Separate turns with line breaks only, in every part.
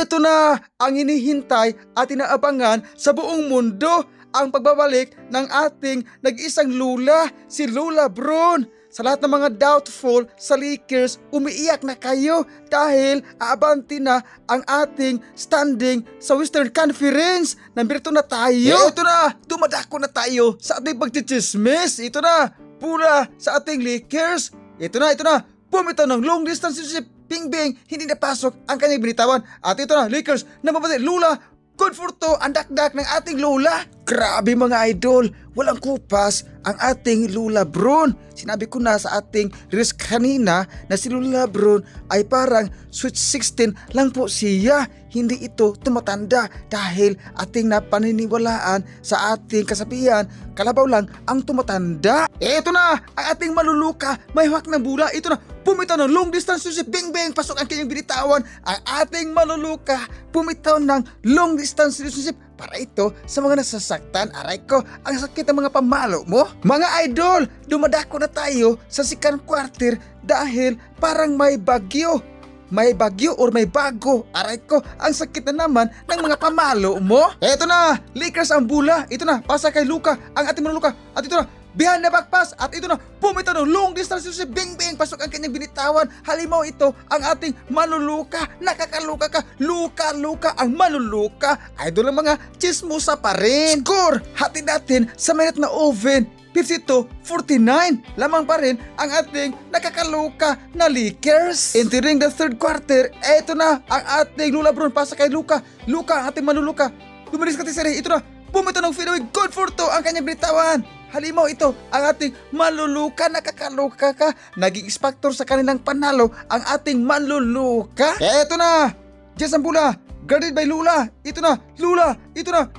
Ito na ang hinihintay at inaabangan sa buong mundo, ang pagbabalik ng ating nag-iisang Lula, si Lula Bron. Sa lahat ng mga doubtful sa Lakers, umiiyak na kayo dahil aabanti na ang ating standing sa Western Conference. Nambirto na tayo. Ito na, dumadako na tayo sa ating pagchichismis. Ito na, pula sa ating Lakers. Ito na, pumitaw ng long distance relationship. Bingbing, hindi napasok ang kanyang binitawan. At ito na, Lakers, namabati, Lula, good for to, ang dakdak ng ating Lula. Grabe mga idol, walang kupas ang ating Lula Bron. Sinabi ko na sa ating release kanina na si Lula Bron ay parang Sweet 16 lang po siya. Hindi ito tumatanda dahil ating napaniniwalaan sa ating kasabihan, kalabaw lang ang tumatanda. Ito na, ang ating maluluka, may hawak ng bula. Ito na, pumitaw ng long distance si Bingbing, pasok ang kanyang binitawan. Ang ating maluluka, pumitaw ng long distance relationship. Para ito sa mga nasasaktan. Aray ko, ang sakit ng mga pamalo mo. Mga idol, dumadako na tayo sa second quarter dahil parang may bagyo. May bagyo or may bago. Aray ko, ang sakit na naman ng mga pamalo mo. Eto na, Lakers ang bula. Ito na, pasa kay Luka, ang ating maluluka. At ito na, behind the back pass. At ito na, pumitaw ng long distance si Bingbing, pasok ang kanyang binitawan. Halimaw ito ang ating maluluka. Nakakaluka ka, luka ang maluluka. Idol ang mga chismosa pa rin. Score, hati natin sa minute na oven. 52-49, lamang pa rin ang ating nakakaluka na Lakers. Entering the third quarter, eto na ang ating Lula Bron, pasa kay Luka. Luka, ang ating maluluka. Lumalis ka tisere, ito na, pumitaw ng fadeaway, good for to ang kanyang binitawan. Halimaw ito ang ating maluluka, nakakaluka ka. Naging factor sa kanilang panalo ang ating maluluka. Eto na, Jess ang bula, guarded by Lula. Ito na, Lula, ito na.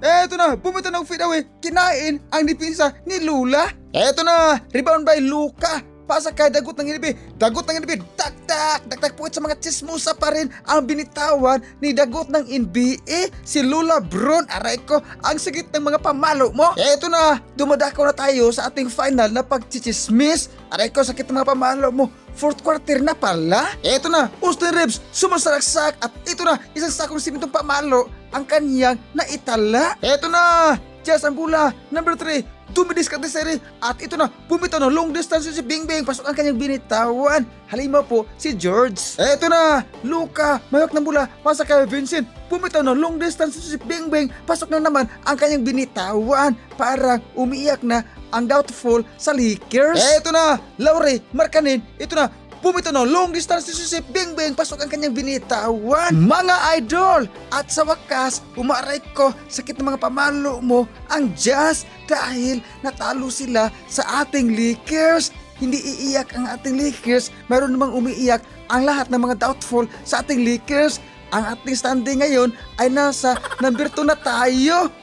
Eto na, bumitaw ng fadeaway, kinain ang dipinsa ni Lula. Eto na, rebound by Luka. Pasa kay dagot ng inibi, daktak po sa mga chismosa pa rin ang binitawan ni dagot ng NBA, si Lula Bron. Aray ko, ang sigit ng mga pamalo mo. Eto na, dumadako na tayo sa ating final na pagchichismis. Aray ko, sakit ng mga pamalo mo. Fourth quarter na pala. Eto na, Austin Reeves sumasaragsak at ito na, isang sakong simentong pamalo ang kanyang naitala. Eto na, Jazz ang bula, number 3. Tumidis ka tisere at ito na, bumitaw ng long distance si Bingbing, pasok ang kanyang binitawan. Halimaw po si George. Eto na, Luka, mayok ng bula, pasa kay Vincent. Bumitaw ng long distance si Bingbing, pasok na naman ang kanyang binitawan. Parang umiiyak na ang doubtful sa Lakers. Eto na, Laure Markkanen, ito na, bumitaw ng long distance si Bingbing, pasok ang kanyang binitawan. Mga idol, at sa wakas, umaray ko, sakit ng mga pamalo mo ang Jazz dahil natalo sila sa ating Lakers. Hindi iiyak ang ating Lakers, mayroon namang umiiyak ang lahat ng mga doubtful sa ating Lakers. Ang ating standing ngayon ay nasa number 2 na tayo.